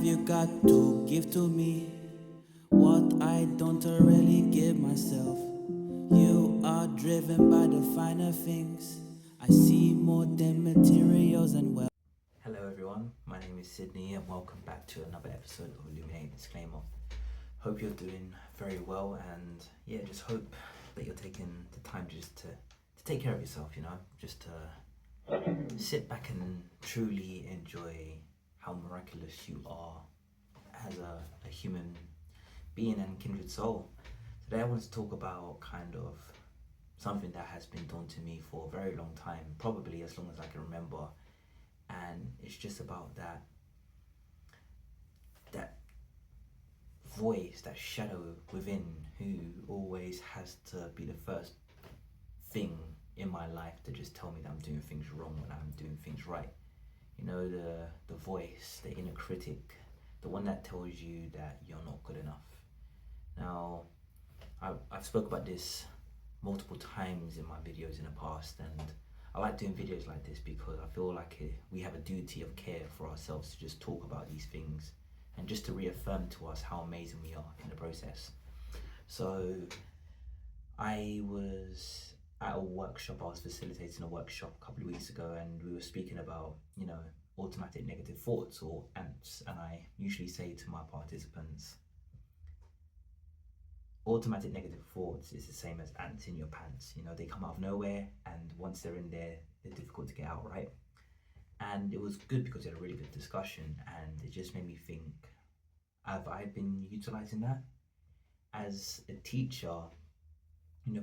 have you got to give to me? What I don't really give myself. You are driven by the finer things. I see more than materials and wealth. Hello everyone, my name is Sydney and welcome back to another episode of Illuminate Disclaimer. Hope you're doing very well, and yeah, just hope that you're taking the time just to take care of yourself, just to sit back and truly enjoy how miraculous you are as a human being and kindred soul. Today I want to talk about kind of something that has been done to me for a very long time, probably as long as I can remember, and it's just about that voice, that shadow within, who always has to be the first thing in my life to just tell me that I'm doing things wrong when I'm doing things right. The voice, the inner critic, the one that tells you that you're not good enough. Now, I've spoke about this multiple times in my videos in the past, and I like doing videos like this because I feel like we have a duty of care for ourselves to just talk about these things and just to reaffirm to us how amazing we are in the process. So I was at a workshop, I was facilitating a workshop a couple of weeks ago, and we were speaking about, automatic negative thoughts, or ants, and I usually say to my participants, automatic negative thoughts is the same as ants in your pants. They come out of nowhere, and once they're in there, they're difficult to get out, right? And it was good because we had a really good discussion, and it just made me think, have I been utilizing that? As a teacher,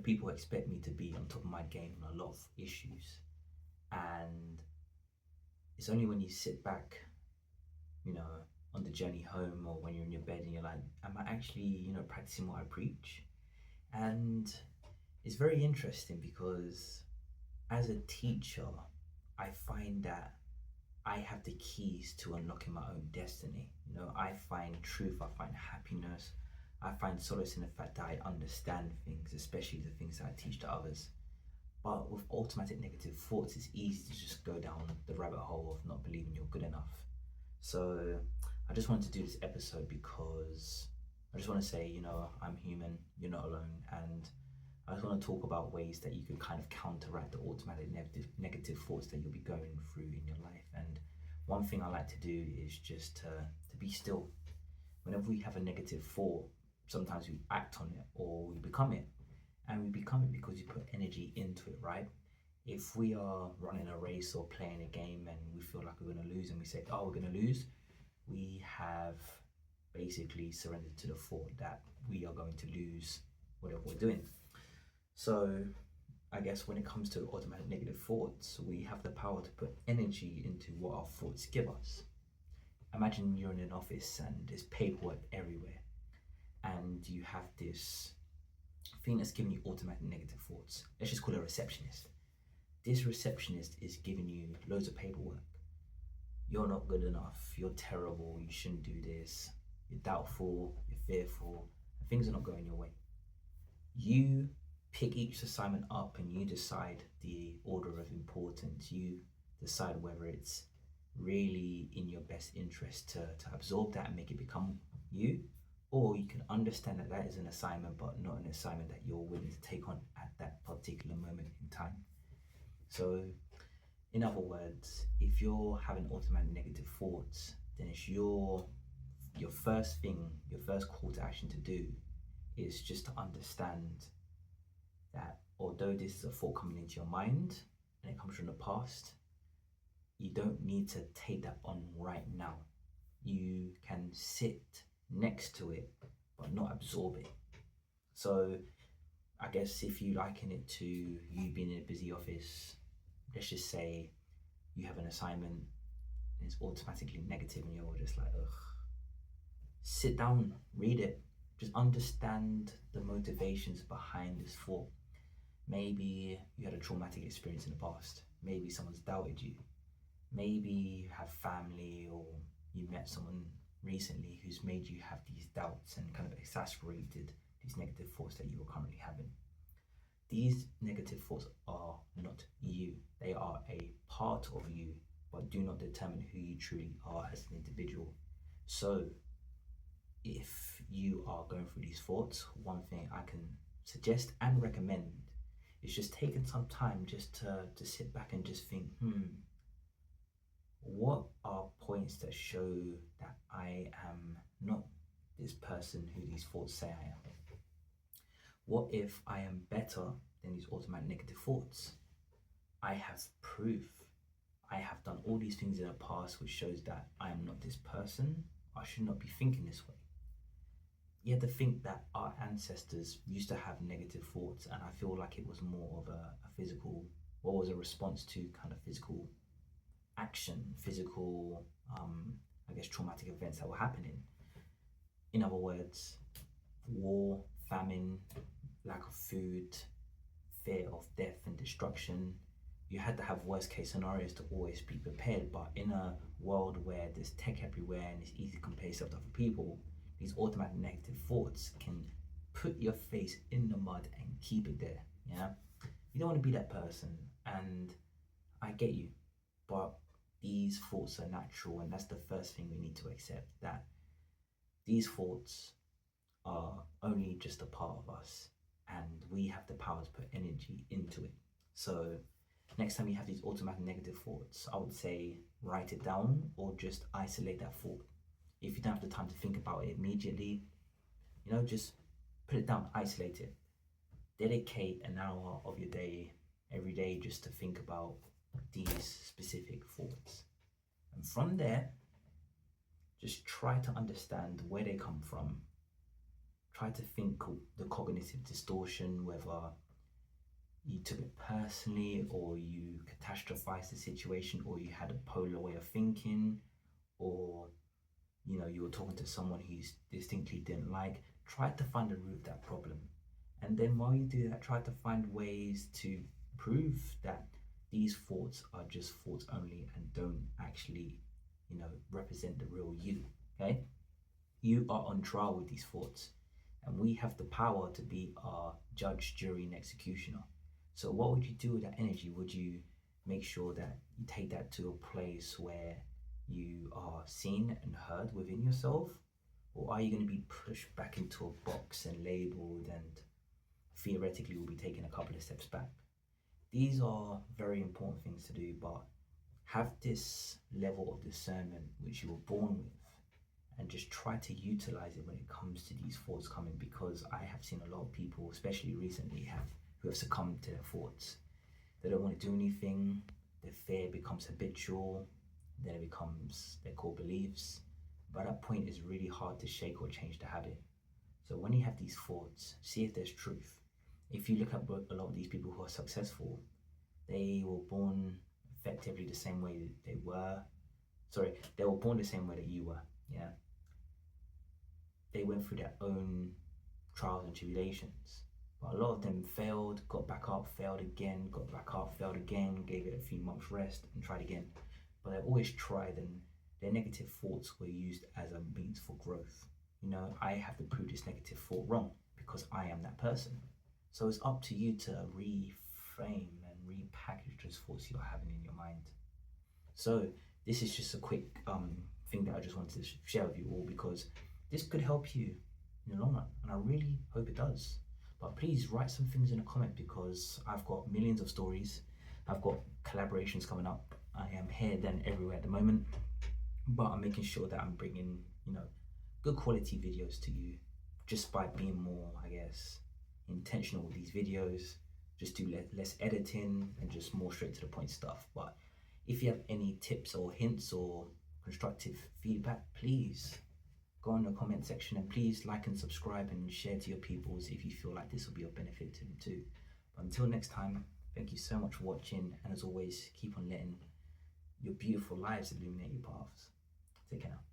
people expect me to be on top of my game on a lot of issues, and it's only when you sit back, on the journey home, or when you're in your bed and you're like, am I actually, practicing what I preach? And it's very interesting because as a teacher, I find that I have the keys to unlocking my own destiny. I find truth, I find happiness, I find solace in the fact that I understand things, especially the things that I teach to others. But with automatic negative thoughts, it's easy to just go down the rabbit hole of not believing you're good enough. So I just wanted to do this episode because I just want to say, I'm human, you're not alone, and I just want to talk about ways that you can kind of counteract the automatic negative thoughts that you'll be going through in your life. And one thing I like to do is just to be still. Whenever we have a negative thought, sometimes we act on it or we become it. And we become it because you put energy into it, right? If we are running a race or playing a game and we feel like we're going to lose, and we say, oh, we're going to lose, we have basically surrendered to the thought that we are going to lose whatever we're doing. So I guess when it comes to automatic negative thoughts, we have the power to put energy into what our thoughts give us. Imagine you're in an office and there's paperwork everywhere, and you have this thing that's giving you automatic negative thoughts. Let's just call it a receptionist. This receptionist is giving you loads of paperwork. You're not good enough, you're terrible, you shouldn't do this, you're doubtful, you're fearful, and things are not going your way. You pick each assignment up and you decide the order of importance. You decide whether it's really in your best interest to absorb that and make it become you, or you can understand that that is an assignment, but not an assignment that you're willing to take on at that particular moment in time. So in other words, if you're having automatic negative thoughts, then it's your first call to action to do is just to understand that although this is a thought coming into your mind and it comes from the past, you don't need to take that on right now. You can sit next to it but not absorb it. So I guess if you liken it to you being in a busy office, let's just say you have an assignment and it's automatically negative and you're just like, ugh. Sit down, read it, just understand the motivations behind this thought. Maybe you had a traumatic experience in the past. Maybe someone's doubted you. Maybe you have family, or you met someone recently who's made you have these doubts and kind of exacerbated these negative thoughts that you are currently having. These negative thoughts are not you. They are a part of you, but do not determine who you truly are as an individual. So if you are going through these thoughts, one thing I can suggest and recommend is just taking some time just to sit back and just think, what are points that show that I am not this person who these thoughts say I am? What if I am better than these automatic negative thoughts? I have proof. I have done all these things in the past which shows that I am not this person. I should not be thinking this way. You have to think that our ancestors used to have negative thoughts, and I feel like it was more of a physical, what was a response to kind of physical action, physical, I guess, traumatic events that were happening. In other words, war, famine, lack of food, fear of death and destruction. You had to have worst case scenarios to always be prepared, but in a world where there's tech everywhere and it's easy to compare yourself to other people, these automatic negative thoughts can put your face in the mud and keep it there. Yeah, you don't want to be that person, and I get you, but these thoughts are natural, and that's the first thing we need to accept, that these thoughts are only just a part of us, and we have the power to put energy into it. So next time you have these automatic negative thoughts, I would say write it down or just isolate that thought. If you don't have the time to think about it immediately, just put it down, isolate it. Dedicate an hour of your day, every day, just to think about these specific thoughts. And from there, just try to understand where they come from. Try to think the cognitive distortion, whether you took it personally or you catastrophized the situation, or you had a polar way of thinking, or you were talking to someone who you distinctly didn't like. Try to find the root of that problem. And then while you do that, try to find ways to prove that these thoughts are just thoughts only and don't actually, represent the real you, okay? You are on trial with these thoughts, and we have the power to be our judge, jury, and executioner. So what would you do with that energy? Would you make sure that you take that to a place where you are seen and heard within yourself? Or are you going to be pushed back into a box and labeled, and theoretically will be taking a couple of steps back? These are very important things to do, but have this level of discernment which you were born with, and just try to utilize it when it comes to these thoughts coming, because I have seen a lot of people, especially recently, who have succumbed to their thoughts. They don't want to do anything, their fear becomes habitual, then it becomes their core beliefs. By that point, it's really hard to shake or change the habit. So when you have these thoughts, see if there's truth. If you look at a lot of these people who are successful, they were born effectively the same way they were. They were born the same way that you were, yeah? They went through their own trials and tribulations. But a lot of them failed, got back up, failed again, got back up, failed again, gave it a few months rest and tried again. But they always tried, and their negative thoughts were used as a means for growth. I have to prove this negative thought wrong because I am that person. So it's up to you to reframe and repackage those thoughts you're having in your mind. So this is just a quick thing that I just wanted to share with you all, because this could help you in the long run, and I really hope it does. But please write some things in a comment, because I've got millions of stories. I've got collaborations coming up. I am here, then everywhere at the moment, but I'm making sure that I'm bringing, good quality videos to you, just by being more, I guess, intentional with these videos. Just do less editing and just more straight to the point stuff. But if you have any tips or hints or constructive feedback, please go in the comment section, and please like and subscribe and share to your peoples if you feel like this will be of benefit to them too. But until next time, thank you so much for watching, and as always, keep on letting your beautiful lives illuminate your paths. Take care now.